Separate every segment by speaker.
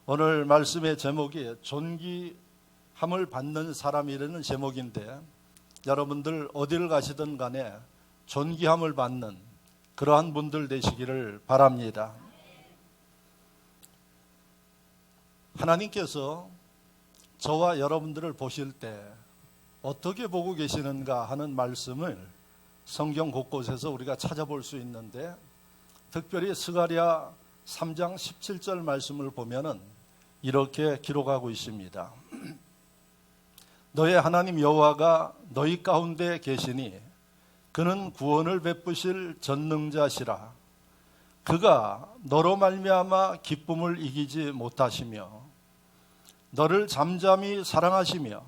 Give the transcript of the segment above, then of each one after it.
Speaker 1: 오늘 말씀의 제목이 존귀함을 받는 사람이라는 제목인데, 여러분들 어디를 가시든 간에 존귀함을 받는 그러한 분들 되시기를 바랍니다. 하나님께서 저와 여러분들을 보실 때 어떻게 보고 계시는가 하는 말씀을 성경 곳곳에서 우리가 찾아볼 수 있는데, 특별히 스가랴 3장 17절 말씀을 보면은 이렇게 기록하고 있습니다. 너의 하나님 여호와가 너희 가운데 계시니 그는 구원을 베푸실 전능자시라. 그가 너로 말미암아 기쁨을 이기지 못하시며 너를 잠잠히 사랑하시며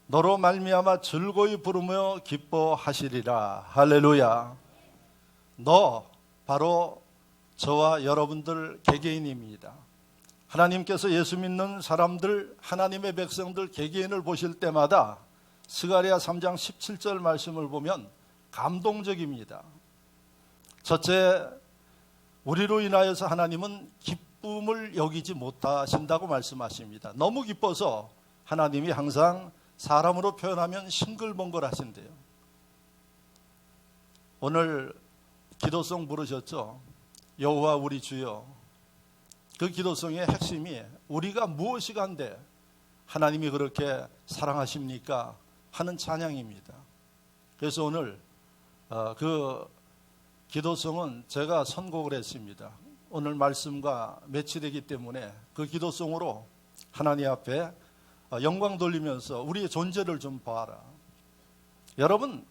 Speaker 1: 너로 말미암아 즐거이 부르며 기뻐하시리라. 할렐루야. 너 바로 저와 여러분들 개개인입니다. 하나님께서 예수 믿는 사람들, 하나님의 백성들 개개인을 보실 때마다 스가랴 3장 17절 말씀을 보면 감동적입니다. 첫째, 우리로 인하여서 하나님은 기쁨을 여기지 못하신다고 말씀하십니다. 너무 기뻐서 하나님이 항상 사람으로 표현하면 싱글벙글 하신대요. 오늘 기도송 부르셨죠? 여호와 우리 주여. 그 기도송의 핵심이 우리가 무엇이 간데 하나님이 그렇게 사랑하십니까? 하는 찬양입니다. 그래서 오늘 그 기도송은 제가 선곡을 했습니다. 오늘 말씀과 매치되기 때문에 그 기도송으로 하나님 앞에 영광 돌리면서 우리의 존재를 좀 봐라. 여러분,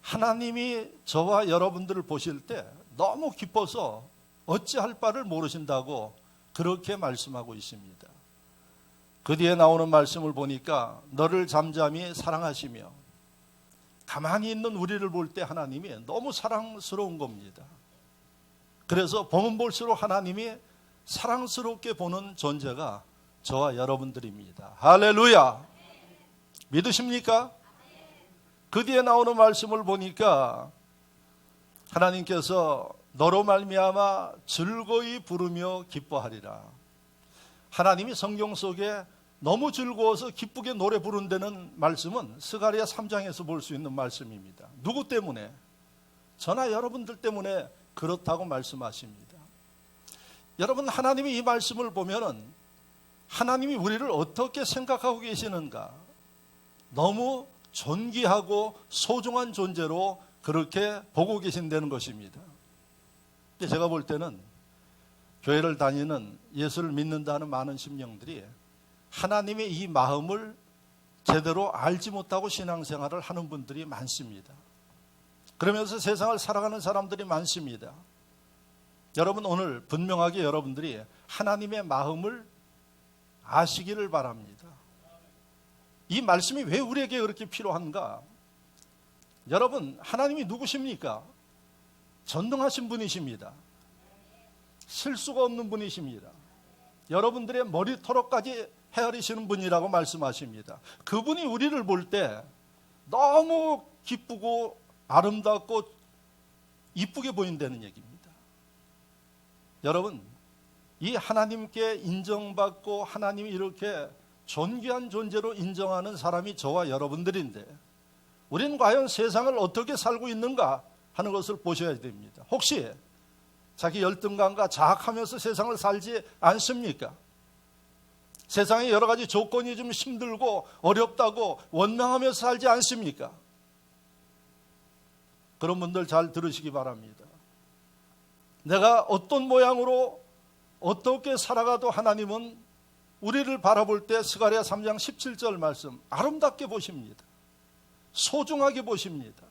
Speaker 1: 하나님이 저와 여러분들을 보실 때 너무 기뻐서 어찌할 바를 모르신다고 그렇게 말씀하고 있습니다. 그 뒤에 나오는 말씀을 보니까 너를 잠잠히 사랑하시며, 가만히 있는 우리를 볼 때 하나님이 너무 사랑스러운 겁니다. 그래서 보면 볼수록 하나님이 사랑스럽게 보는 존재가 저와 여러분들입니다. 할렐루야. 믿으십니까? 그 뒤에 나오는 말씀을 보니까 하나님께서 너로 말미암아 즐거이 부르며 기뻐하리라. 하나님이 성경 속에 너무 즐거워서 기쁘게 노래 부른다는 말씀은 스가랴 3장에서 볼 수 있는 말씀입니다. 누구 때문에? 저나 여러분들 때문에 그렇다고 말씀하십니다. 여러분, 하나님이 이 말씀을 보면은 하나님이 우리를 어떻게 생각하고 계시는가? 너무 존귀하고 소중한 존재로 그렇게 보고 계신다는 것입니다. 근데 제가 볼 때는 교회를 다니는 예수를 믿는다는 많은 심령들이 하나님의 이 마음을 제대로 알지 못하고 신앙생활을 하는 분들이 많습니다. 그러면서 세상을 살아가는 사람들이 많습니다. 여러분, 오늘 분명하게 여러분들이 하나님의 마음을 아시기를 바랍니다. 이 말씀이 왜 우리에게 그렇게 필요한가? 여러분, 하나님이 누구십니까? 전능하신 분이십니다. 실수가 없는 분이십니다. 여러분들의 머리털까지 헤아리시는 분이라고 말씀하십니다. 그분이 우리를 볼 때 너무 기쁘고 아름답고 이쁘게 보인다는 얘기입니다. 여러분, 이 하나님께 인정받고 하나님이 이렇게 존귀한 존재로 인정하는 사람이 저와 여러분들인데, 우리는 과연 세상을 어떻게 살고 있는가 하는 것을 보셔야 됩니다. 혹시 자기 열등감과 자학하면서 세상을 살지 않습니까? 세상에 여러 가지 조건이 좀 힘들고 어렵다고 원망하면서 살지 않습니까? 그런 분들 잘 들으시기 바랍니다. 내가 어떤 모양으로 어떻게 살아가도 하나님은 우리를 바라볼 때 스가랴 3장 17절 말씀 아름답게 보십니다. 소중하게 보십니다.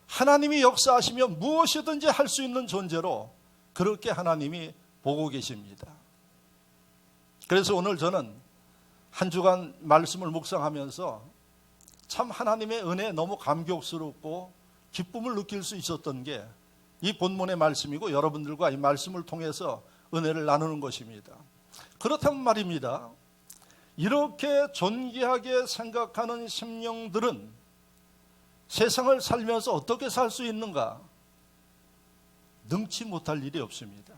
Speaker 1: 하나님이 역사하시며 무엇이든지 할 수 있는 존재로 그렇게 하나님이 보고 계십니다. 그래서 오늘 저는 한 주간 말씀을 묵상하면서 참 하나님의 은혜에 너무 감격스럽고 기쁨을 느낄 수 있었던 게 이 본문의 말씀이고, 여러분들과 이 말씀을 통해서 은혜를 나누는 것입니다. 그렇다면 말입니다, 이렇게 존귀하게 생각하는 심령들은 세상을 살면서 어떻게 살 수 있는가? 능치 못할 일이 없습니다.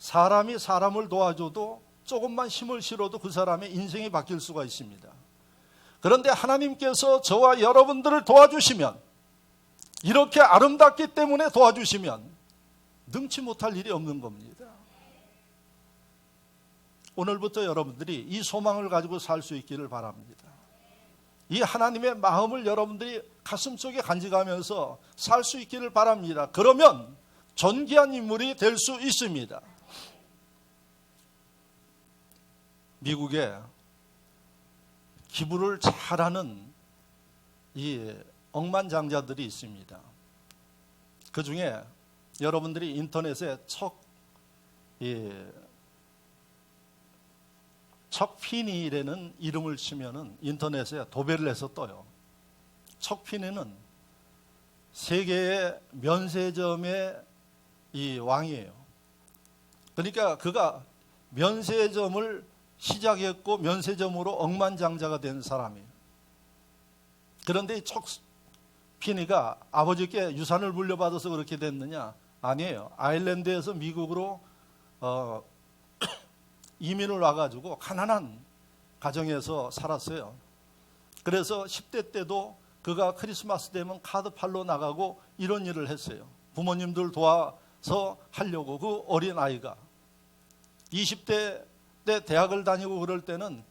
Speaker 1: 사람이 사람을 도와줘도 조금만 힘을 실어도 그 사람의 인생이 바뀔 수가 있습니다. 그런데 하나님께서 저와 여러분들을 도와주시면, 이렇게 아름답기 때문에 도와주시면 능치 못할 일이 없는 겁니다. 오늘부터 여러분들이 이 소망을 가지고 살 수 있기를 바랍니다. 이 하나님의 마음을 여러분들이 가슴속에 간직하면서 살 수 있기를 바랍니다. 그러면 존귀한 인물이 될 수 있습니다. 미국에 기부를 잘하는 이 억만장자들이 있습니다. 그 중에 여러분들이 인터넷에 척피니라는 이름을 치면은 인터넷에 도배를 해서 떠요. 척피니는 세계의 면세점의 이 왕이에요. 그러니까 그가 면세점을 시작했고 면세점으로 억만장자가 된 사람이에요. 그런데 이 척피니가 아버지께 유산을 물려받아서 그렇게 됐느냐? 아니에요. 아일랜드에서 미국으로 이민을 와가지고 가난한 가정에서 살았어요. 그래서 10대 때도 그가 크리스마스 되면 카드 팔러 나가고 이런 일을 했어요. 부모님들 도와서 하려고. 그 어린 아이가 20대 때 대학을 다니고 그럴 때는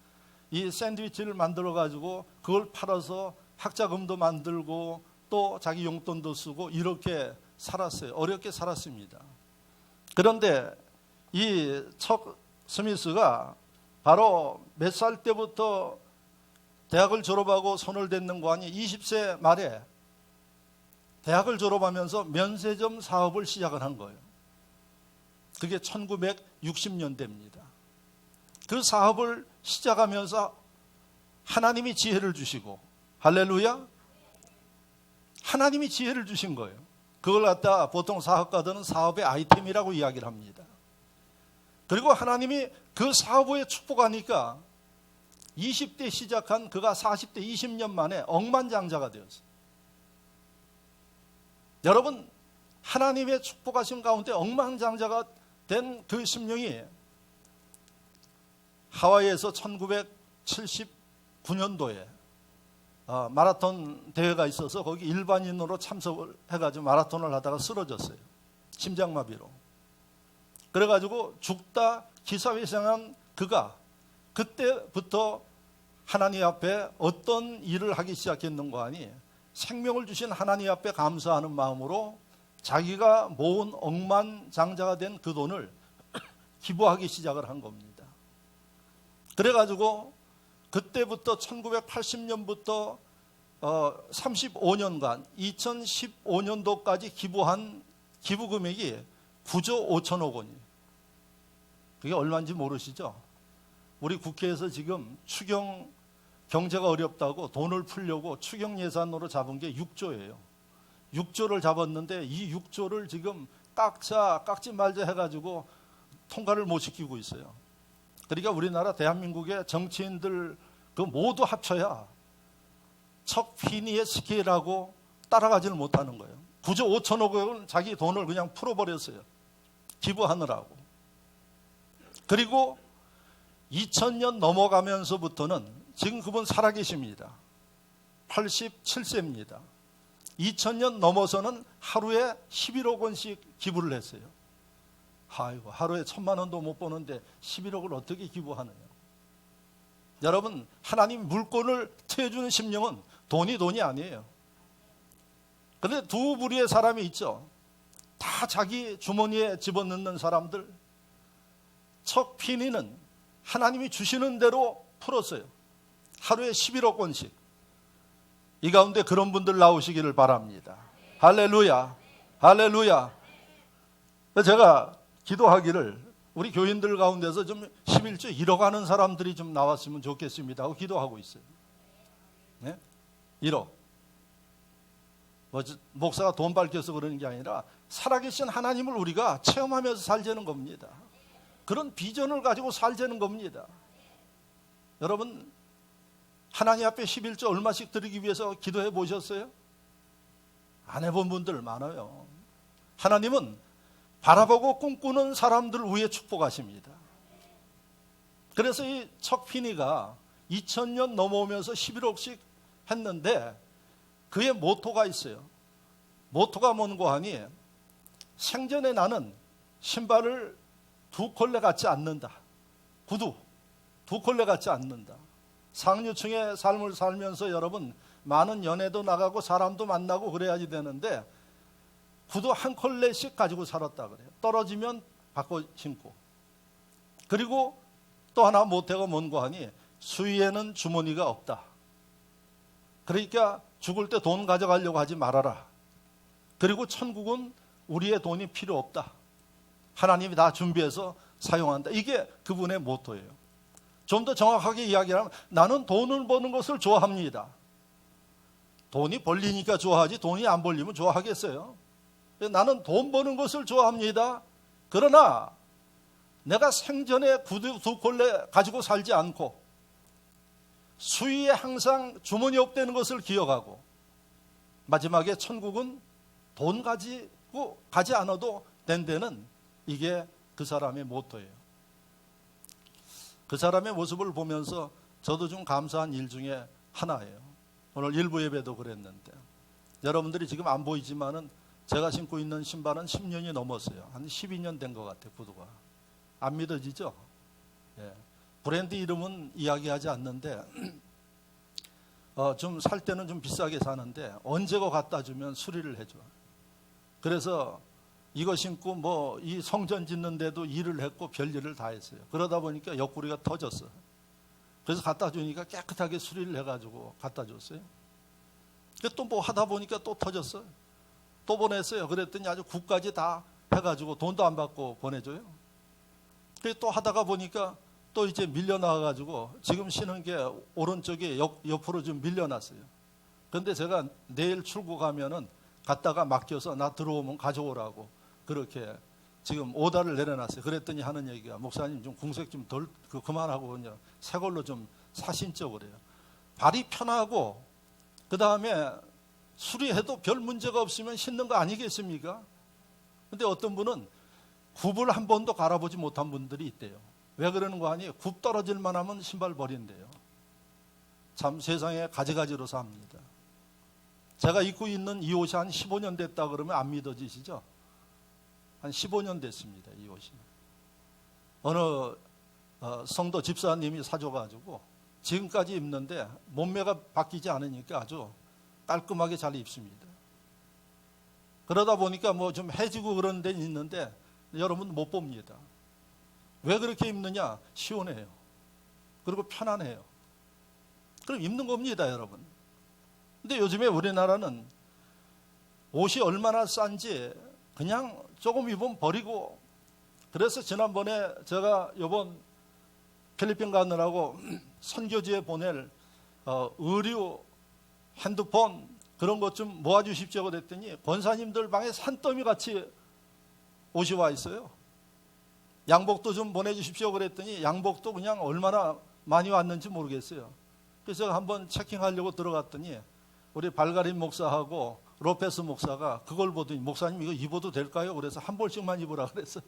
Speaker 1: 이 샌드위치를 만들어 가지고 그걸 팔아서 학자금도 만들고 또 자기 용돈도 쓰고 이렇게 살았어요. 어렵게 살았습니다. 그런데 이 척 스미스가 바로 몇 살 때부터 대학을 졸업하고 손을 댔는 거 아니 20세 말에 대학을 졸업하면서 면세점 사업을 시작을 한 거예요. 그게 1960년대입니다. 그 사업을 시작하면서 하나님이 지혜를 주시고, 할렐루야, 하나님이 지혜를 주신 거예요. 그걸 갖다 보통 사업가들은 사업의 아이템이라고 이야기를 합니다. 그리고 하나님이 그 사업에 축복하니까 20대 시작한 그가 40대 20년 만에 억만장자가 되었어요. 여러분, 하나님의 축복하신 가운데 억만장자가 된 그 심령이 하와이에서 1979년도에 마라톤 대회가 있어서 거기 일반인으로 참석을 해가지고 마라톤을 하다가 쓰러졌어요. 심장마비로. 그래가지고 죽다 기사회생한 그가 그때부터 하나님 앞에 어떤 일을 하기 시작했는가 하니 생명을 주신 하나님 앞에 감사하는 마음으로 자기가 모은 억만장자가 된 그 돈을 기부하기 시작을 한 겁니다. 그래가지고 그때부터 1980년부터 35년간 2015년도까지 기부한 기부 금액이 9조 5천억 원이에요. 그게 얼마인지 모르시죠? 우리 국회에서 지금 추경 경제가 어렵다고 돈을 풀려고 추경 예산으로 잡은 게 6조예요. 6조를 잡았는데 이 6조를 지금 깎지 말자 해가지고 통과를 못 시키고 있어요. 그러니까 우리나라 대한민국의 정치인들 그 모두 합쳐야 척피니의 스케일하고 따라가지를 못하는 거예요. 9조 5천억 원은 자기 돈을 그냥 풀어버렸어요. 기부하느라고. 그리고 2000년 넘어가면서부터는 지금 그분 살아계십니다. 87세입니다. 2000년 넘어서는 하루에 11억 원씩 기부를 했어요. 아이고, 하루에 1000만 원도 못 버는데 11억을 어떻게 기부하느냐. 여러분, 하나님 물건을 트여주는 심령은 돈이 아니에요. 그런데 두 부류의 사람이 있죠. 다 자기 주머니에 집어넣는 사람들. 척피니는 하나님이 주시는 대로 풀었어요. 하루에 11억 원씩. 이 가운데 그런 분들 나오시기를 바랍니다. 할렐루야, 할렐루야. 제가 기도하기를 우리 교인들 가운데서 좀 11조 잃어가는 사람들이 좀 나왔으면 좋겠습니다 하고 기도하고 있어요. 네? 1억. 목사가 돈 밝혀서 그러는 게 아니라 살아계신 하나님을 우리가 체험하면서 살자는 겁니다. 그런 비전을 가지고 살자는 겁니다. 여러분, 하나님 앞에 11조 얼마씩 드리기 위해서 기도해 보셨어요? 안 해본 분들 많아요. 하나님은 바라보고 꿈꾸는 사람들 위에 축복하십니다. 그래서 이 척피니가 2000년 넘어오면서 11억씩 했는데 그의 모토가 있어요. 모토가 뭔고 하니 생전에 나는 신발을 두 켤레 갖지 않는다. 구두 두 켤레 갖지 않는다. 상류층의 삶을 살면서 여러분 많은 연애도 나가고 사람도 만나고 그래야지 되는데 구두 한 켤레씩 가지고 살았다 그래요. 떨어지면 바꿔 신고. 그리고 또 하나 모태가 뭔고 하니 수위에는 주머니가 없다. 그러니까 죽을 때 돈 가져가려고 하지 말아라. 그리고 천국은 우리의 돈이 필요 없다. 하나님이 다 준비해서 사용한다. 이게 그분의 모토예요. 좀 더 정확하게 이야기하면 나는 돈을 버는 것을 좋아합니다. 돈이 벌리니까 좋아하지 돈이 안 벌리면 좋아하겠어요? 나는 돈 버는 것을 좋아합니다. 그러나 내가 생전에 구두 두 켤레 가지고 살지 않고 수위에 항상 주머니 없다는 것을 기억하고 마지막에 천국은 돈 가지고 가지 않아도 된다는 이게 그 사람의 모토예요. 그 사람의 모습을 보면서 저도 좀 감사한 일 중에 하나예요. 오늘 일부 예배도 그랬는데 여러분들이 지금 안 보이지만은 제가 신고 있는 신발은 10년이 넘었어요. 한 12년 된 것 같아요. 구두가. 안 믿어지죠? 예. 브랜드 이름은 이야기하지 않는데 좀 살 때는 좀 비싸게 사는데 언제고 갖다 주면 수리를 해줘. 그래서 이거 신고 뭐 이 성전 짓는데도 일을 했고 별일을 다 했어요. 그러다 보니까 옆구리가 터졌어. 그래서 갖다 주니까 깨끗하게 수리를 해가지고 갖다 줬어요. 또 뭐 하다 보니까 또 터졌어요. 또 보냈어요. 그랬더니 아주 국까지 다 해가지고 돈도 안 받고 보내줘요. 또 하다가 보니까 또 이제 밀려나와가지고 지금 신은 게 오른쪽에 옆으로 좀 밀려났어요. 그런데 제가 내일 출국하면은 갔다가 맡겨서 나 들어오면 가져오라고 그렇게 지금 오다를 내려놨어요. 그랬더니 하는 얘기가 목사님 좀 궁색 좀 덜 그만하고 그냥 새 걸로 좀 사신죠 그래요. 발이 편하고 그 다음에 수리해도 별 문제가 없으면 신는 거 아니겠습니까? 근데 어떤 분은 굽을 한 번도 갈아보지 못한 분들이 있대요. 왜 그러는 거 아니에요? 굽 떨어질만 하면 신발 버린대요. 참 세상에 가지가지로 삽니다. 제가 입고 있는 이 옷이 한 15년 됐다 그러면 안 믿어지시죠? 한 15년 됐습니다. 이 옷이. 어느 성도 집사님이 사줘가지고 지금까지 입는데 몸매가 바뀌지 않으니까 아주 깔끔하게 잘 입습니다. 그러다 보니까 뭐 좀 해지고 그런 데는 있는데 여러분 못 봅니다. 왜 그렇게 입느냐? 시원해요. 그리고 편안해요. 그럼 입는 겁니다, 여러분. 근데 요즘에 우리나라는 옷이 얼마나 싼지 그냥 조금 입으면 버리고 그래서 지난번에 제가 이번 필리핀 가느라고 선교지에 보낼 의류, 핸드폰 그런 것 좀 모아주십시오 그랬더니 권사님들 방에 산더미 같이 옷이 와 있어요. 양복도 좀 보내주십시오 그랬더니 양복도 그냥 얼마나 많이 왔는지 모르겠어요. 그래서 한번 체킹하려고 들어갔더니 우리 발가림 목사하고 로페스 목사가 그걸 보더니 목사님 이거 입어도 될까요? 그래서 한 벌씩만 입으라 그랬어요.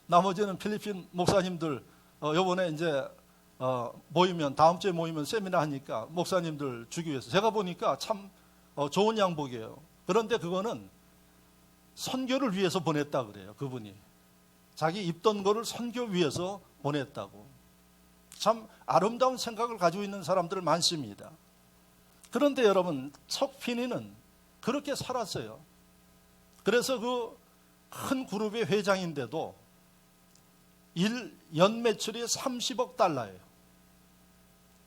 Speaker 1: 나머지는 필리핀 목사님들 요번에 이제 모이면 다음 주에 모이면 세미나 하니까 목사님들 주기 위해서 제가 보니까 참 좋은 양복이에요. 그런데 그거는 선교를 위해서 보냈다 그래요. 그분이 자기 입던 거를 선교 위해서 보냈다고. 참 아름다운 생각을 가지고 있는 사람들 많습니다. 그런데 여러분 척피니는 그렇게 살았어요. 그래서 그 큰 그룹의 회장인데도 연 매출이 30억 달러예요.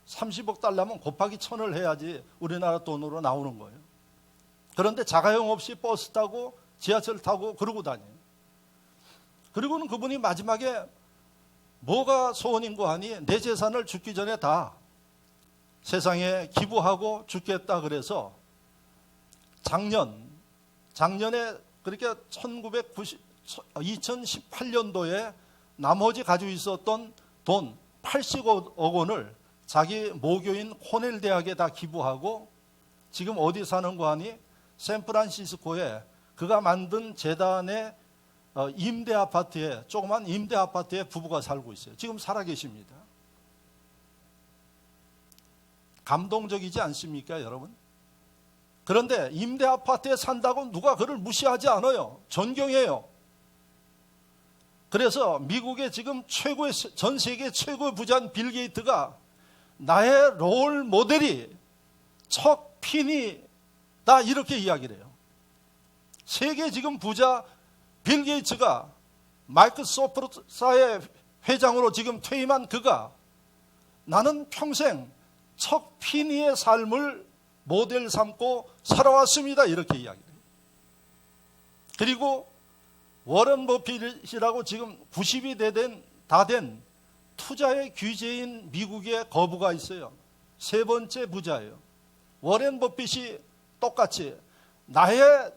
Speaker 1: 30억 달러면 곱하기 1000을 해야지 우리나라 돈으로 나오는 거예요. 그런데 자가용 없이 버스 타고 지하철 타고 그러고 다녀요. 그리고는 그분이 마지막에 뭐가 소원인고 하니 내 재산을 죽기 전에 다 세상에 기부하고 죽겠다 그래서 작년에 그러니까 2018년도에 나머지 가지고 있었던 돈 80억 원을 자기 모교인 코넬 대학에 다 기부하고 지금 어디 사는 거 하니 샌프란시스코에 그가 만든 재단의 임대 아파트에, 조그만 임대 아파트에 부부가 살고 있어요. 지금 살아 계십니다. 감동적이지 않습니까, 여러분? 그런데 임대 아파트에 산다고 누가 그를 무시하지 않아요. 존경해요. 그래서 미국의 지금 최고의, 전 세계 최고의 부자인 빌 게이츠가 나의 롤 모델이 척 핀이다, 이렇게 이야기를 해요. 세계 지금 부자 빌 게이츠가 마이크로소프트사의 회장으로 지금 퇴임한 그가 나는 평생 척 핀이의 삶을 모델 삼고 살아왔습니다, 이렇게 이야기해요. 그리고 워런 버핏이라고 지금 90이 다 된 투자의 귀재인 미국의 거부가 있어요. 세 번째 부자예요. 워런 버핏이 똑같이 나의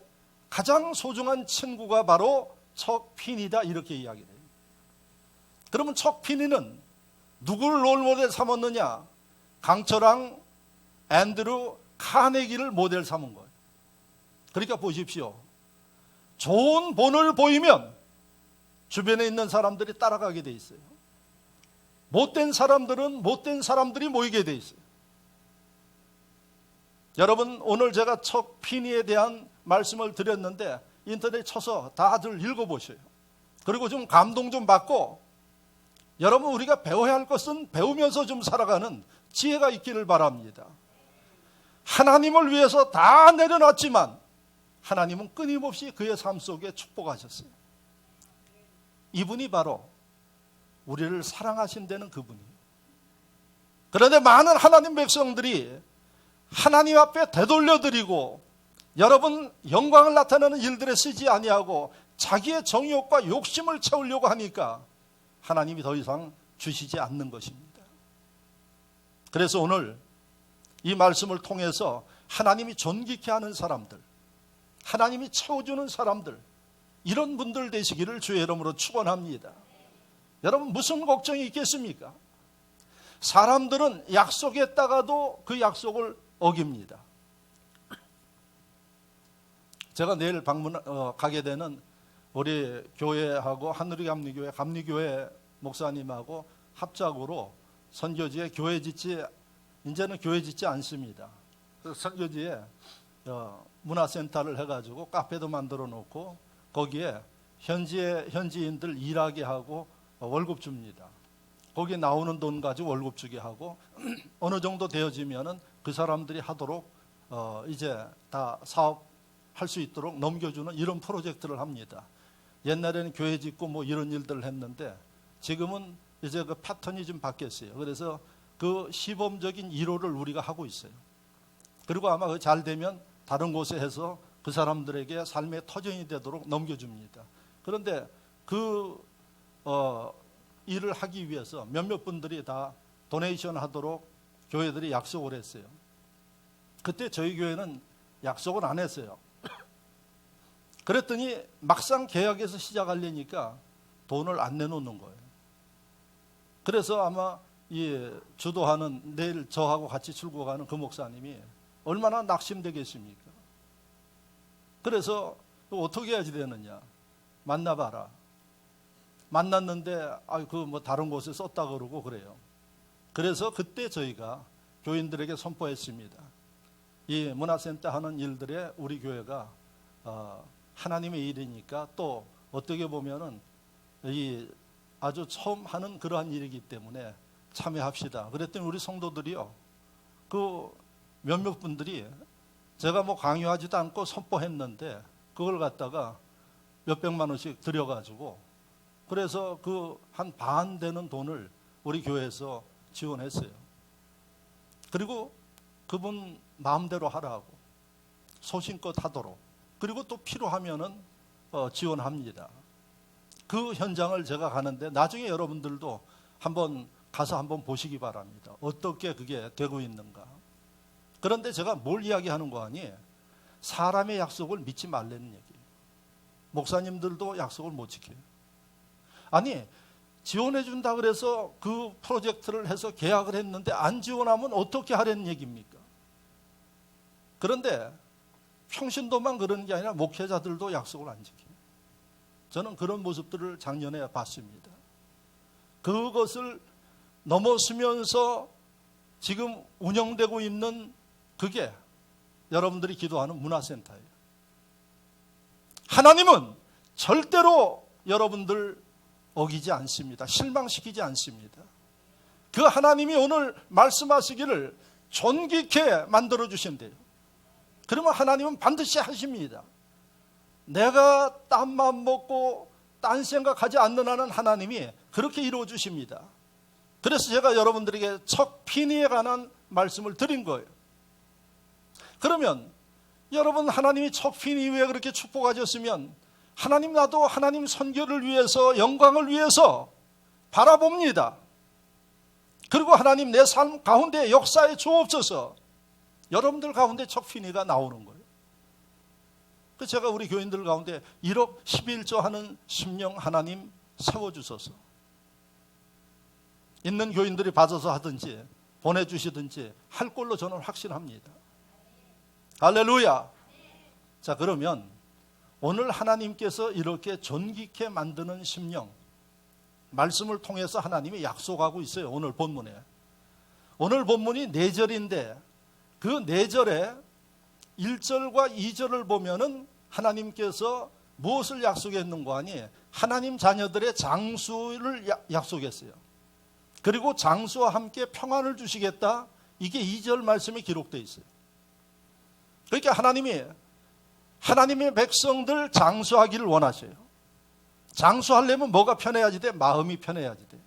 Speaker 1: 가장 소중한 친구가 바로 척 핀이다, 이렇게 이야기해요. 그러면 척 핀이는 누구를 롤모델 삼았느냐? 강철왕 앤드루 카네기를 모델 삼은 거예요. 그러니까 보십시오. 좋은 본을 보이면 주변에 있는 사람들이 따라가게 돼 있어요. 못된 사람들은 못된 사람들이 모이게 돼 있어요. 여러분, 오늘 제가 척 핀이에 대한 말씀을 드렸는데 인터넷 쳐서 다들 읽어보세요. 그리고 좀 감동 좀 받고, 여러분, 우리가 배워야 할 것은 배우면서 좀 살아가는 지혜가 있기를 바랍니다. 하나님을 위해서 다 내려놨지만 하나님은 끊임없이 그의 삶 속에 축복하셨어요. 이분이 바로 우리를 사랑하신다는 그분이에요. 그런데 많은 하나님 백성들이 하나님 앞에 되돌려드리고 여러분 영광을 나타내는 일들에 쓰지 아니하고 자기의 정욕과 욕심을 채우려고 하니까 하나님이 더 이상 주시지 않는 것입니다. 그래서 오늘 이 말씀을 통해서 하나님이 존귀케 하는 사람들, 하나님이 채워주는 사람들, 이런 분들 되시기를 주의 이름으로 축원합니다. 여러분, 무슨 걱정이 있겠습니까? 사람들은 약속했다가도 그 약속을 어깁니다. 제가 내일 가게 되는 우리 교회하고 하늘의 감리교회, 감리교회 목사님하고 합작으로 선교지에 교회 짓지, 이제는 교회 짓지 않습니다. 그래서 선교지에 문화센터를 해가지고 카페도 만들어 놓고 거기에 현지인들 일하게 하고 월급 줍니다. 거기에 나오는 돈 가지고 월급 주게 하고 어느 정도 되어지면은 그 사람들이 하도록 이제 다 사업할 수 있도록 넘겨주는 이런 프로젝트를 합니다. 옛날에는 교회 짓고 뭐 이런 일들을 했는데 지금은 이제 그 패턴이 좀 바뀌었어요. 그래서 그 시범적인 1호를 우리가 하고 있어요. 그리고 아마 그 잘 되면 다른 곳에 해서 그 사람들에게 삶의 터전이 되도록 넘겨줍니다. 그런데 그 일을 하기 위해서 몇몇 분들이 다 도네이션 하도록 교회들이 약속을 했어요. 그때 저희 교회는 약속을 안 했어요. 그랬더니 막상 계약에서 시작하려니까 돈을 안 내놓는 거예요. 그래서 아마 이 주도하는 내일 저하고 같이 출국하는 그 목사님이 얼마나 낙심되겠습니까? 그래서 어떻게 해야지 되느냐? 만나봐라. 만났는데 그 뭐 다른 곳에 썼다 그러고 그래요. 그래서 그때 저희가 교인들에게 선포했습니다. 이 문화센터 하는 일들에 우리 교회가 하나님의 일이니까 또 어떻게 보면은 이 아주 처음 하는 그러한 일이기 때문에 참여합시다. 그랬더니 우리 성도들이요, 그 몇몇 분들이 제가 뭐 강요하지도 않고 선포했는데 그걸 갖다가 몇백만 원씩 들여가지고 그래서 그 한 반 되는 돈을 우리 교회에서 지원했어요. 그리고 그분 마음대로 하라고 소신껏 하도록, 그리고 또 필요하면은 지원합니다. 그 현장을 제가 가는데 나중에 여러분들도 한번 가서 한번 보시기 바랍니다. 어떻게 그게 되고 있는가. 그런데 제가 뭘 이야기하는 거 아니? 사람의 약속을 믿지 말라는 얘기예요. 목사님들도 약속을 못 지켜요. 아니, 지원해 준다 그래서 그 프로젝트를 해서 계약을 했는데 안 지원하면 어떻게 하라는 얘기입니까? 그런데 평신도만 그러는 게 아니라 목회자들도 약속을 안 지켜요. 저는 그런 모습들을 작년에 봤습니다. 그것을 넘어서면서 지금 운영되고 있는 그게 여러분들이 기도하는 문화센터예요. 하나님은 절대로 여러분들 어기지 않습니다. 실망시키지 않습니다. 그 하나님이 오늘 말씀하시기를 존귀케 만들어 주신대요. 그러면 하나님은 반드시 하십니다. 내가 딴 맘 먹고 딴 생각하지 않는 한은 하나님이 그렇게 이루어 주십니다. 그래서 제가 여러분들에게 척피니에 관한 말씀을 드린 거예요. 그러면 여러분, 하나님이 척피니 위에 그렇게 축복하셨으면 하나님, 나도 하나님 선교를 위해서, 영광을 위해서 바라봅니다. 그리고 하나님, 내 삶 가운데 역사에 주옵소서. 여러분들 가운데 척피니가 나오는 거예요. 그래서 제가 우리 교인들 가운데 1억 11조 하는 심령 하나님 세워주소서. 있는 교인들이 받아서 하든지 보내주시든지 할 걸로 저는 확신합니다. 할렐루야. 자, 그러면 오늘 하나님께서 이렇게 존귀케 만드는 심령, 말씀을 통해서 하나님이 약속하고 있어요. 오늘 본문에. 오늘 본문이 4절인데 그 4절에 1절과 2절을 보면은 하나님께서 무엇을 약속했는가 하니 하나님 자녀들의 장수를 약속했어요. 그리고 장수와 함께 평안을 주시겠다. 이게 2절 말씀에 기록되어 있어요. 그러니까 하나님이 하나님의 백성들 장수하기를 원하셔요. 장수하려면 뭐가 편해야지 돼? 마음이 편해야지 돼.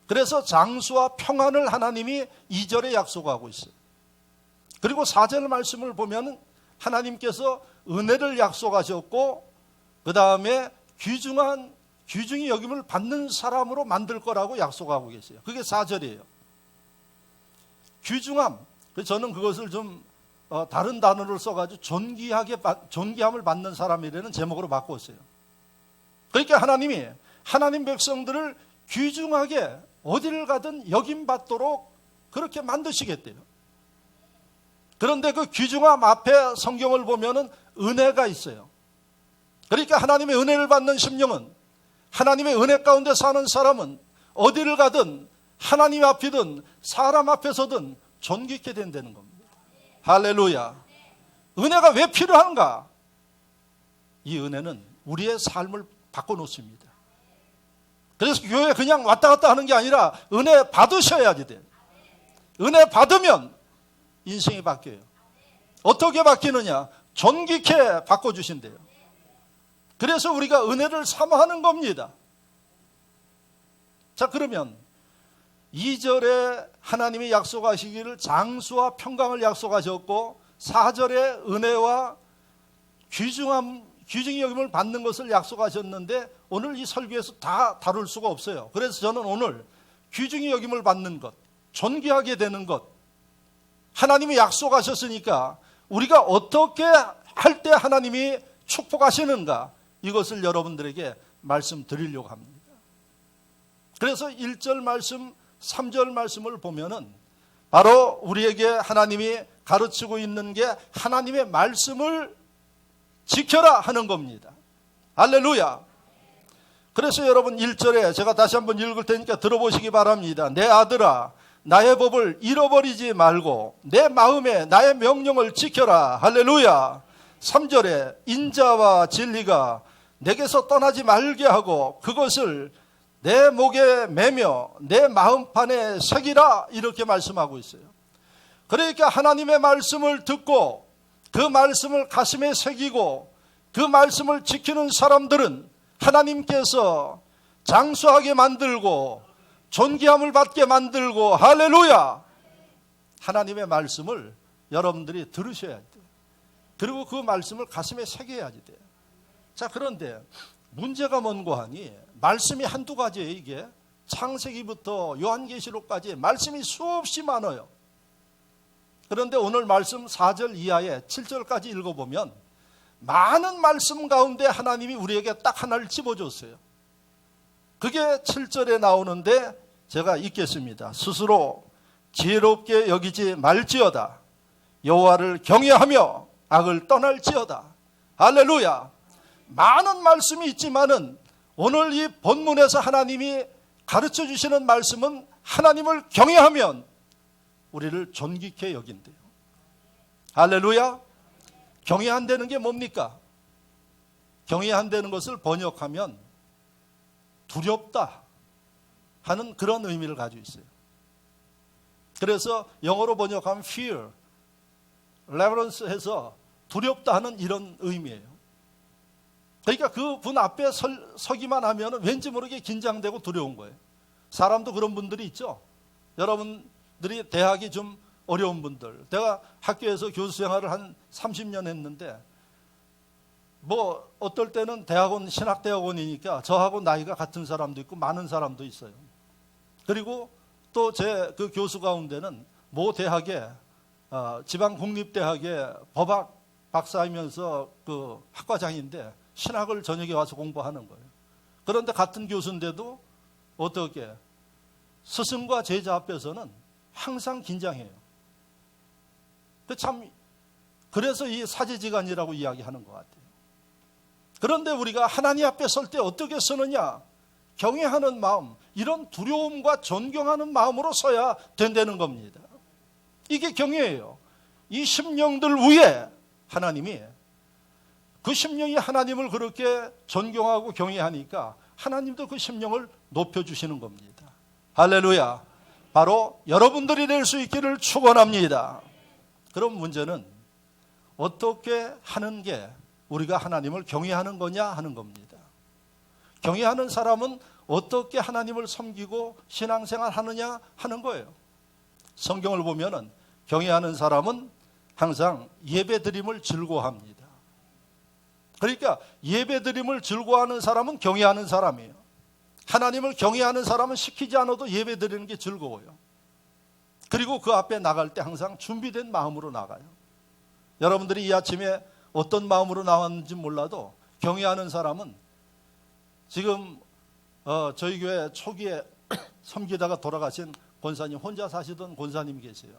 Speaker 1: 그래서 장수와 평안을 하나님이 2절에 약속하고 있어요. 그리고 4절 말씀을 보면 하나님께서 은혜를 약속하셨고 그 다음에 귀중히 여김을 받는 사람으로 만들 거라고 약속하고 계세요. 그게 4절이에요. 귀중함. 저는 그것을 좀 다른 단어를 써가지고 존귀함을 받는 사람이라는 제목으로 바꿨어요. 그러니까 하나님이 하나님 백성들을 귀중하게 어디를 가든 여김받도록 그렇게 만드시겠대요. 그런데 그 귀중함 앞에 성경을 보면은 은혜가 있어요. 그러니까 하나님의 은혜를 받는 심령은, 하나님의 은혜 가운데 사는 사람은 어디를 가든 하나님 앞이든 사람 앞에서든 존귀케 된다는 겁니다. 할렐루야. 은혜가 왜 필요한가? 이 은혜는 우리의 삶을 바꿔놓습니다. 그래서 교회 그냥 왔다 갔다 하는 게 아니라 은혜 받으셔야지 돼요. 은혜 받으면 인생이 바뀌어요. 어떻게 바뀌느냐? 존귀케 바꿔주신대요. 그래서 우리가 은혜를 사모하는 겁니다. 자, 그러면 2절에 하나님이 약속하시기를 장수와 평강을 약속하셨고 4절에 은혜와 귀중히 여김을 받는 것을 약속하셨는데 오늘 이 설교에서 다 다룰 수가 없어요. 그래서 저는 오늘 귀중히 여김을 받는 것, 존귀하게 되는 것, 하나님이 약속하셨으니까 우리가 어떻게 할 때 하나님이 축복하시는가, 이것을 여러분들에게 말씀드리려고 합니다. 그래서 1절 말씀, 3절 말씀을 보면은 바로 우리에게 하나님이 가르치고 있는 게 하나님의 말씀을 지켜라 하는 겁니다. 할렐루야. 그래서 여러분 1절에 제가 다시 한번 읽을 테니까 들어보시기 바랍니다. 내 아들아, 나의 법을 잃어버리지 말고 내 마음에 나의 명령을 지켜라. 할렐루야. 3절에 인자와 진리가 내게서 떠나지 말게 하고 그것을 내 목에 매며 내 마음판에 새기라. 이렇게 말씀하고 있어요. 그러니까 하나님의 말씀을 듣고 그 말씀을 가슴에 새기고 그 말씀을 지키는 사람들은 하나님께서 장수하게 만들고 존귀함을 받게 만들고, 할렐루야. 하나님의 말씀을 여러분들이 들으셔야 돼요. 그리고 그 말씀을 가슴에 새겨야지 돼요. 자, 그런데 문제가 뭔고 하니 말씀이 한두 가지예요. 이게 창세기부터 요한계시록까지 말씀이 수없이 많아요. 그런데 오늘 말씀 4절 이하에 7절까지 읽어보면 많은 말씀 가운데 하나님이 우리에게 딱 하나를 집어줬어요. 그게 7절에 나오는데 제가 읽겠습니다. 스스로 지혜롭게 여기지 말지어다. 여호와를 경외하며 악을 떠날지어다. 할렐루야. 많은 말씀이 있지만은 오늘 이 본문에서 하나님이 가르쳐 주시는 말씀은 하나님을 경외하면 우리를 존귀케 여긴대요. 할렐루야. 경외한다는 게 뭡니까? 경외한다는 것을 번역하면 두렵다 하는 그런 의미를 가지고 있어요. 그래서 영어로 번역하면 fear, reverence 해서 두렵다 하는 이런 의미예요. 그러니까 그분 앞에 서기만 하면 왠지 모르게 긴장되고 두려운 거예요. 사람도 그런 분들이 있죠. 여러분들이 대학이 좀 어려운 분들, 내가 학교에서 교수 생활을 한 30년 했는데 뭐 어떨 때는 대학원 신학대학원이니까 저하고 나이가 같은 사람도 있고 많은 사람도 있어요. 그리고 또 제 그 교수 가운데는 모 대학에 지방 국립대학의 법학 박사이면서 그 학과장인데 신학을 저녁에 와서 공부하는 거예요. 그런데 같은 교수인데도 어떻게 스승과 제자 앞에서는 항상 긴장해요. 그래서 이 사제지간이라고 이야기하는 것 같아요. 그런데 우리가 하나님 앞에 설 때 어떻게 서느냐? 경외하는 마음, 이런 두려움과 존경하는 마음으로 서야 된다는 겁니다. 이게 경외예요. 이 심령들 위에 하나님이, 그 심령이 하나님을 그렇게 존경하고 경외하니까 하나님도 그 심령을 높여주시는 겁니다. 할렐루야. 바로 여러분들이 될 수 있기를 축원합니다. 그럼 문제는 어떻게 하는 게 우리가 하나님을 경외하는 거냐 하는 겁니다. 경외하는 사람은 어떻게 하나님을 섬기고 신앙생활 하느냐 하는 거예요. 성경을 보면은 경외하는 사람은 항상 예배드림을 즐거워합니다. 그러니까 예배드림을 즐거워하는 사람은 경외하는 사람이에요. 하나님을 경외하는 사람은 시키지 않아도 예배드리는 게 즐거워요. 그리고 그 앞에 나갈 때 항상 준비된 마음으로 나가요. 여러분들이 이 아침에 어떤 마음으로 나왔는지 몰라도 경외하는 사람은 지금 저희 교회 초기에 섬기다가 돌아가신 권사님, 혼자 사시던 권사님 계세요.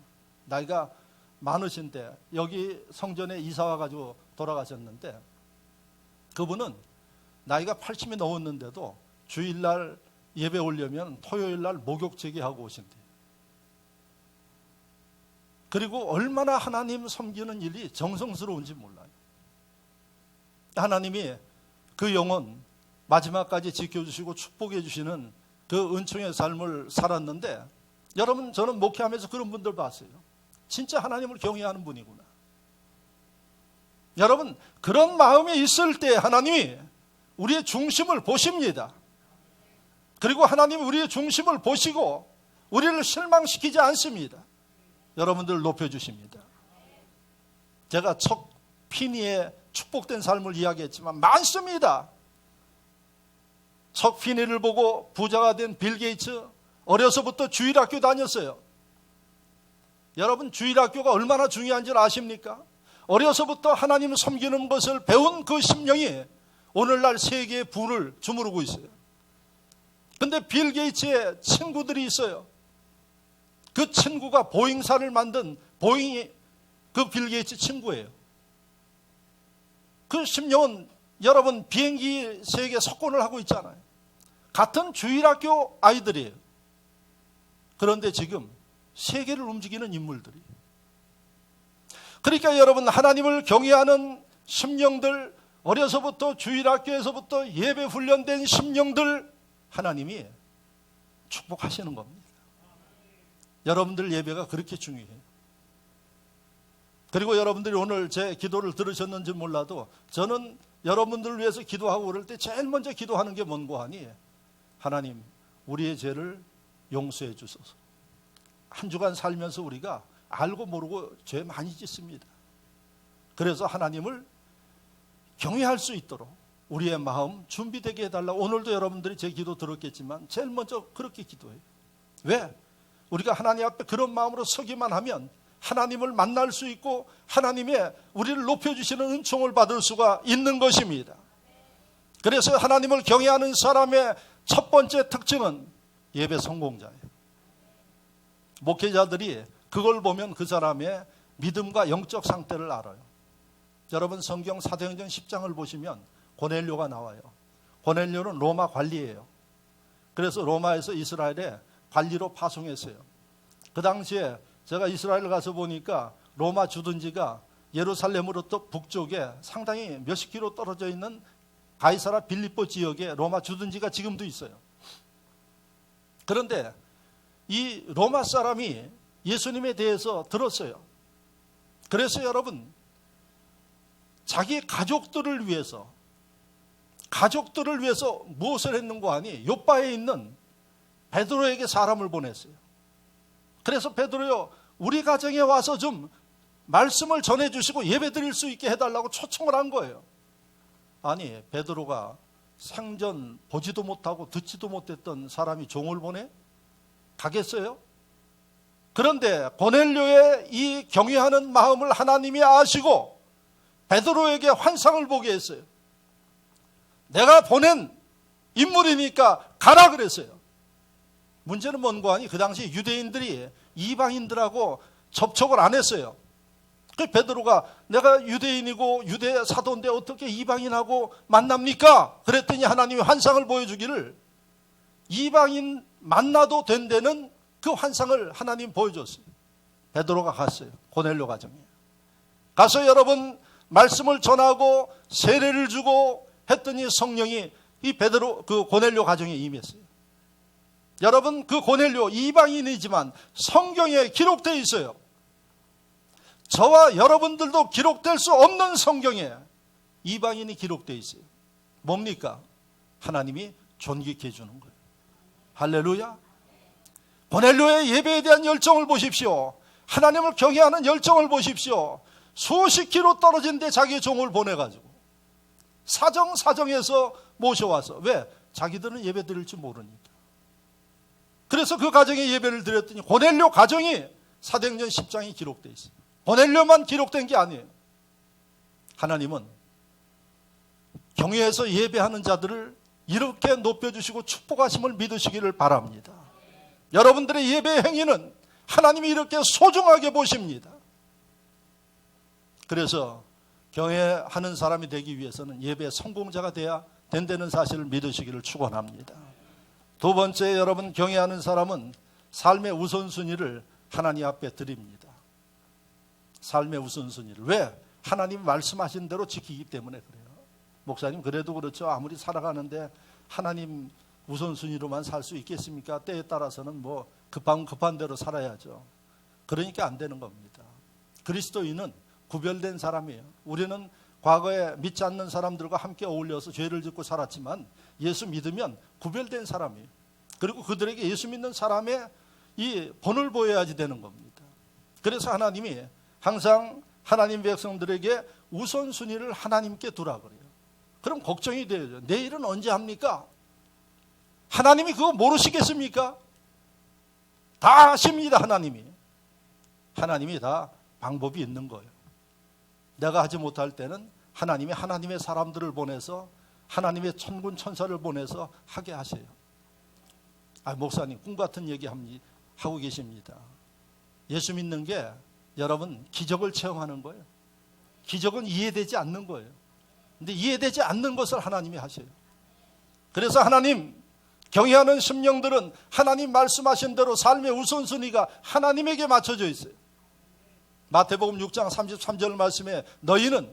Speaker 1: 나이가 많으신데 여기 성전에 이사 와가지고 돌아가셨는데 그분은 나이가 80이 넘었는데도 주일날 예배 오려면 토요일날 목욕제기 하고 오신대요. 그리고 얼마나 하나님 섬기는 일이 정성스러운지 몰라요. 하나님이 그 영혼 마지막까지 지켜주시고 축복해 주시는 그 은총의 삶을 살았는데 여러분, 저는 목회하면서 그런 분들 봤어요. 진짜 하나님을 경외하는 분이구나. 여러분, 그런 마음이 있을 때 하나님이 우리의 중심을 보십니다. 그리고 하나님이 우리의 중심을 보시고 우리를 실망시키지 않습니다. 여러분들 높여주십니다. 제가 척 피니의 축복된 삶을 이야기했지만 많습니다. 척 피니를 보고 부자가 된 빌 게이츠, 어려서부터 주일학교 다녔어요. 여러분, 주일학교가 얼마나 중요한지 아십니까? 어려서부터 하나님 섬기는 것을 배운 그 심령이 오늘날 세계의 부를 주무르고 있어요. 근데 빌 게이츠의 친구들이 있어요. 그 친구가 보잉사를 만든 보잉이 그 빌 게이츠 친구예요. 그 심령은 여러분 비행기 세계 석권을 하고 있잖아요. 같은 주일학교 아이들이에요. 그런데 지금 세계를 움직이는 인물들이. 그러니까 여러분, 하나님을 경외하는 심령들, 어려서부터 주일학교에서부터 예배 훈련된 심령들, 하나님이 축복하시는 겁니다. 여러분들 예배가 그렇게 중요해요. 그리고 여러분들이 오늘 제 기도를 들으셨는지 몰라도 저는 여러분들을 위해서 기도하고 그럴 때 제일 먼저 기도하는 게 뭔고 하니, 하나님 우리의 죄를 용서해 주소서. 한 주간 살면서 우리가 알고 모르고 죄 많이 짓습니다. 그래서 하나님을 경외할 수 있도록 우리의 마음 준비되게 해달라고 오늘도 여러분들이 제 기도 들었겠지만 제일 먼저 그렇게 기도해요. 왜? 우리가 하나님 앞에 그런 마음으로 서기만 하면 하나님을 만날 수 있고 하나님의 우리를 높여주시는 은총을 받을 수가 있는 것입니다. 그래서 하나님을 경외하는 사람의 첫 번째 특징은 예배 성공자예요. 목회자들이 그걸 보면 그 사람의 믿음과 영적 상태를 알아요. 여러분, 성경 사도행전 10장을 보시면 고넬료가 나와요. 고넬료는 로마 관리예요. 그래서 로마에서 이스라엘에 관리로 파송했어요. 그 당시에 제가 이스라엘 가서 보니까 로마 주둔지가 예루살렘으로부터 북쪽에 상당히 몇십 킬로 떨어져 있는 가이사라 빌립보 지역에 로마 주둔지가 지금도 있어요. 그런데 이 로마 사람이 예수님에 대해서 들었어요. 그래서 여러분, 자기 가족들을 위해서 무엇을 했는고 하니 요바에 있는 베드로에게 사람을 보냈어요. 그래서 베드로요, 우리 가정에 와서 좀 말씀을 전해주시고 예배드릴 수 있게 해달라고 초청을 한 거예요. 아니, 베드로가 생전 보지도 못하고 듣지도 못했던 사람이 종을 보내? 가겠어요? 그런데 고넬료의 이 경외하는 마음을 하나님이 아시고 베드로에게 환상을 보게 했어요. 내가 보낸 인물이니까 가라 그랬어요. 문제는 뭔고 하니 그 당시 유대인들이 이방인들하고 접촉을 안 했어요. 그 베드로가 내가 유대인이고 유대 사도인데 어떻게 이방인하고 만납니까? 그랬더니 하나님이 환상을 보여주기를 이방인 만나도 된다는 그 환상을 하나님 보여줬어요. 베드로가 갔어요. 고넬료 가정에. 가서 여러분 말씀을 전하고 세례를 주고 했더니 성령이 이 베드로 그 고넬료 가정에 임했어요. 여러분 그 고넬료 이방인이지만 성경에 기록되어 있어요. 저와 여러분들도 기록될 수 없는 성경에 이방인이 기록되어 있어요. 뭡니까? 하나님이 존귀케 해주는 거예요. 할렐루야. 고넬료의 예배에 대한 열정을 보십시오. 하나님을 경외하는 열정을 보십시오. 수십 킬로 떨어진 데 자기 종을 보내가지고 사정해서 모셔와서, 왜? 자기들은 예배 드릴 줄 모르니까. 그래서 그 가정에 예배를 드렸더니 고넬료 가정이 사도행전 10장이 기록되어 있어요. 고넬료만 기록된 게 아니에요. 하나님은 경외해서 예배하는 자들을 이렇게 높여주시고 축복하심을 믿으시기를 바랍니다. 여러분들의 예배 행위는 하나님이 이렇게 소중하게 보십니다. 그래서 경외하는 사람이 되기 위해서는 예배 성공자가 돼야 된다는 사실을 믿으시기를 축원합니다. 두 번째, 여러분 경외하는 사람은 삶의 우선순위를 하나님 앞에 드립니다. 삶의 우선순위를. 왜? 하나님 말씀하신 대로 지키기 때문에 그래요. 목사님 그래도 그렇죠. 아무리 살아가는데 하나님 우선순위로만 살 수 있겠습니까? 때에 따라서는 뭐 급한 대로 살아야죠. 그러니까 안 되는 겁니다. 그리스도인은 구별된 사람이에요. 우리는 과거에 믿지 않는 사람들과 함께 어울려서 죄를 짓고 살았지만 예수 믿으면 구별된 사람이에요. 그리고 그들에게 예수 믿는 사람의 이 본을 보여야지 되는 겁니다. 그래서 하나님이 항상 하나님 백성들에게 우선순위를 하나님께 두라 그래요. 그럼 걱정이 돼요. 내일은 언제 합니까? 하나님이 그거 모르시겠습니까? 다 아십니다. 하나님이 다 방법이 있는 거예요. 내가 하지 못할 때는 하나님이 하나님의 사람들을 보내서 하나님의 천군 천사를 보내서 하게 하세요. 목사님 꿈 같은 얘기 하고 계십니다. 예수 믿는 게 여러분 기적을 체험하는 거예요. 기적은 이해되지 않는 거예요. 근데 이해되지 않는 것을 하나님이 하세요. 그래서 하나님 경외하는 심령들은 하나님 말씀하신 대로 삶의 우선순위가 하나님에게 맞춰져 있어요. 마태복음 6장 33절 말씀에 너희는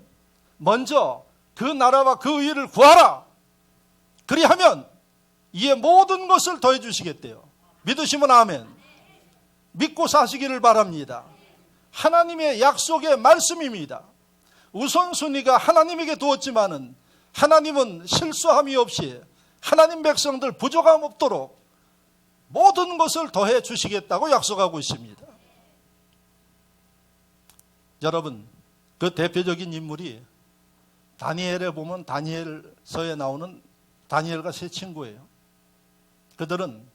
Speaker 1: 먼저 그 나라와 그 의를 구하라. 그리하면 이에 모든 것을 더해 주시겠대요. 믿으시면 아멘. 믿고 사시기를 바랍니다. 하나님의 약속의 말씀입니다. 우선순위가 하나님에게 두었지만은 하나님은 실수함이 없이 하나님 백성들 부족함 없도록 모든 것을 더해 주시겠다고 약속하고 있습니다. 여러분, 그 대표적인 인물이 다니엘에 보면 다니엘서에 나오는 다니엘과 세 친구예요. 그들은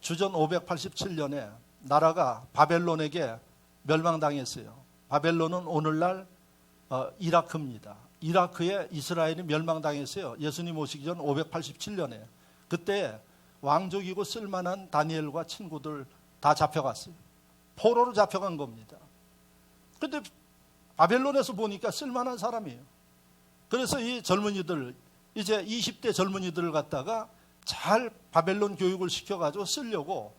Speaker 1: 주전 587년에 나라가 바벨론에게 멸망당했어요. 바벨론은 오늘날 이라크입니다. 이라크에 이스라엘이 멸망당했어요. 예수님 오시기 전 587년에. 그때 왕족이고 쓸만한 다니엘과 친구들 다 잡혀갔어요. 포로로 잡혀간 겁니다. 그런데 바벨론에서 보니까 쓸만한 사람이에요. 그래서 이 젊은이들, 이제 20대 젊은이들을 갖다가 잘 바벨론 교육을 시켜가지고 쓰려고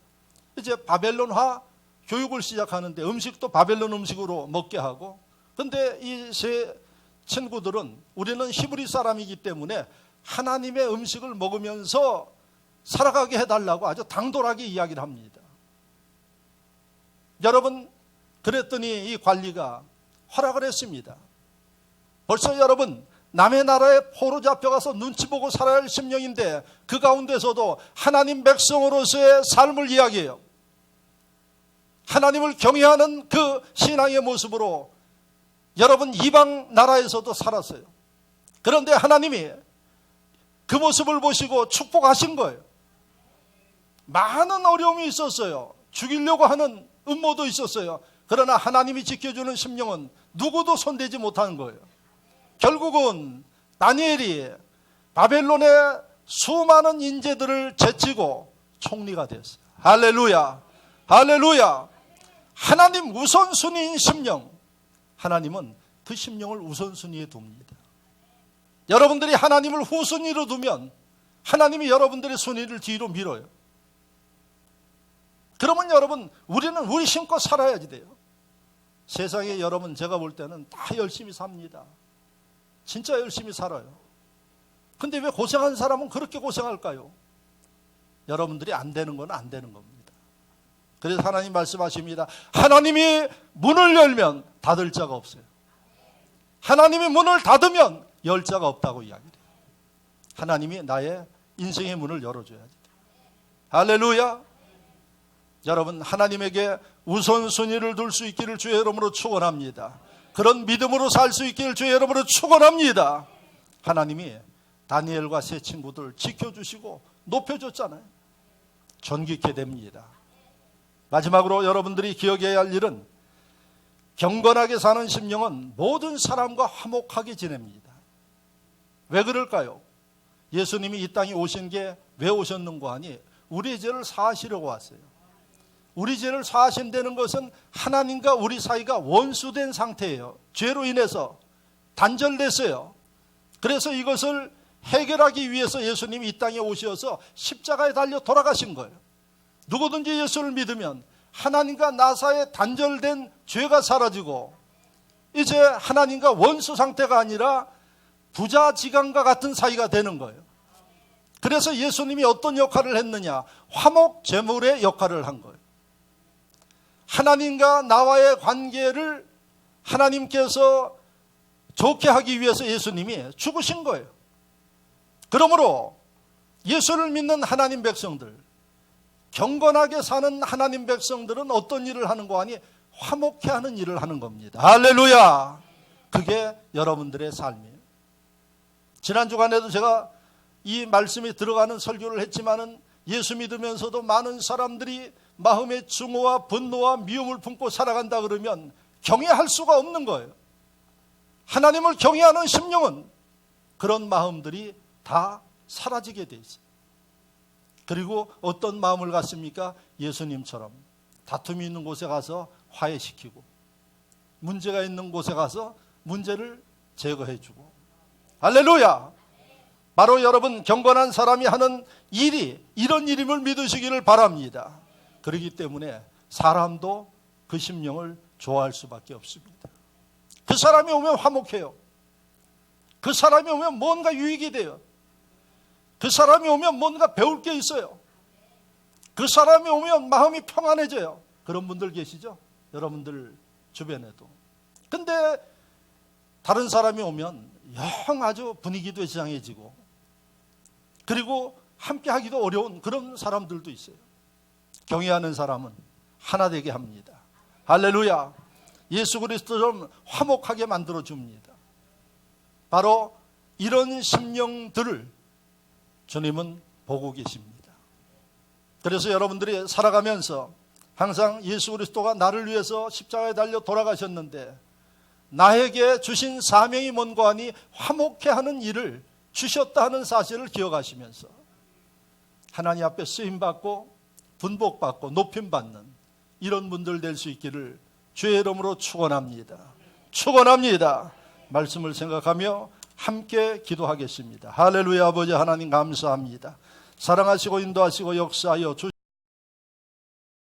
Speaker 1: 이제 바벨론화 교육을 시작하는데 음식도 바벨론 음식으로 먹게 하고, 근데 이 세 친구들은 우리는 히브리 사람이기 때문에 하나님의 음식을 먹으면서 살아가게 해달라고 아주 당돌하게 이야기를 합니다. 여러분, 그랬더니 이 관리가 허락을 했습니다. 벌써 여러분, 남의 나라에 포로 잡혀가서 눈치 보고 살아야 할 심령인데 그 가운데서도 하나님 백성으로서의 삶을 이야기해요. 하나님을 경외하는 그 신앙의 모습으로 여러분 이방 나라에서도 살았어요. 그런데 하나님이 그 모습을 보시고 축복하신 거예요. 많은 어려움이 있었어요. 죽이려고 하는 음모도 있었어요. 그러나 하나님이 지켜주는 심령은 누구도 손대지 못하는 거예요. 결국은 다니엘이 바벨론의 수많은 인재들을 제치고 총리가 됐어요. 할렐루야, 할렐루야. 하나님 우선순위인 심령, 하나님은 그 심령을 우선순위에 둡니다. 여러분들이 하나님을 후순위로 두면 하나님이 여러분들의 순위를 뒤로 밀어요. 그러면 여러분, 우리는 우리 힘껏 살아야지 돼요. 세상에 여러분, 제가 볼 때는 다 열심히 삽니다. 진짜 열심히 살아요. 근데 왜 고생한 사람은 그렇게 고생할까요? 여러분들이 안 되는 건 안 되는 겁니다. 그래서 하나님 말씀하십니다. 하나님이 문을 열면 닫을 자가 없어요. 하나님이 문을 닫으면 열 자가 없다고 이야기해요. 하나님이 나의 인생의 문을 열어줘야지. 할렐루야. 여러분, 하나님에게 우선순위를 둘 수 있기를 주의 이름으로 축원합니다. 그런 믿음으로 살 수 있기를 주의 이름으로 축원합니다. 하나님이 다니엘과 세 친구들 지켜주시고 높여줬잖아요. 존귀케 됩니다. 마지막으로 여러분들이 기억해야 할 일은 경건하게 사는 심령은 모든 사람과 화목하게 지냅니다. 왜 그럴까요? 예수님이 이 땅에 오신 게 왜 오셨는가 하니 우리의 죄를 사하시려고 왔어요. 우리 죄를 사하신다는 것은 하나님과 우리 사이가 원수된 상태예요. 죄로 인해서 단절됐어요. 그래서 이것을 해결하기 위해서 예수님이 이 땅에 오셔서 십자가에 달려 돌아가신 거예요. 누구든지 예수를 믿으면 하나님과 나 사이에 단절된 죄가 사라지고 이제 하나님과 원수 상태가 아니라 부자지간과 같은 사이가 되는 거예요. 그래서 예수님이 어떤 역할을 했느냐? 화목제물의 역할을 한 거예요. 하나님과 나와의 관계를 하나님께서 좋게 하기 위해서 예수님이 죽으신 거예요. 그러므로 예수를 믿는 하나님 백성들, 경건하게 사는 하나님 백성들은 어떤 일을 하는 거 아니? 화목해 하는 일을 하는 겁니다. 할렐루야. 그게 여러분들의 삶이에요. 지난 주간에도 제가 이 말씀이 들어가는 설교를 했지만은 예수 믿으면서도 많은 사람들이 마음의 증오와 분노와 미움을 품고 살아간다 그러면 경외할 수가 없는 거예요. 하나님을 경외하는 심령은 그런 마음들이 다 사라지게 돼 있어요. 그리고 어떤 마음을 갖습니까? 예수님처럼 다툼이 있는 곳에 가서 화해시키고 문제가 있는 곳에 가서 문제를 제거해주고. 할렐루야. 바로 여러분 경건한 사람이 하는 일이 이런 일임을 믿으시기를 바랍니다. 그렇기 때문에 사람도 그 심령을 좋아할 수밖에 없습니다. 그 사람이 오면 화목해요. 그 사람이 오면 뭔가 유익이 돼요. 그 사람이 오면 뭔가 배울 게 있어요. 그 사람이 오면 마음이 평안해져요. 그런 분들 계시죠? 여러분들 주변에도. 근데 다른 사람이 오면 영 아주 분위기도 이상해지고 그리고 함께 하기도 어려운 그런 사람들도 있어요. 경외하는 사람은 하나 되게 합니다. 할렐루야. 예수 그리스도처럼 화목하게 만들어줍니다. 바로 이런 심령들을 주님은 보고 계십니다. 그래서 여러분들이 살아가면서 항상 예수 그리스도가 나를 위해서 십자가에 달려 돌아가셨는데 나에게 주신 사명이 뭔가 하니 화목해 하는 일을 주셨다 하는 사실을 기억하시면서 하나님 앞에 쓰임받고 분복받고 높임받는 이런 분들 될 수 있기를 주의 이름으로 축원합니다. 축원합니다. 말씀을 생각하며 함께 기도하겠습니다. 할렐루야. 아버지 하나님 감사합니다. 사랑하시고 인도하시고 역사하여 주시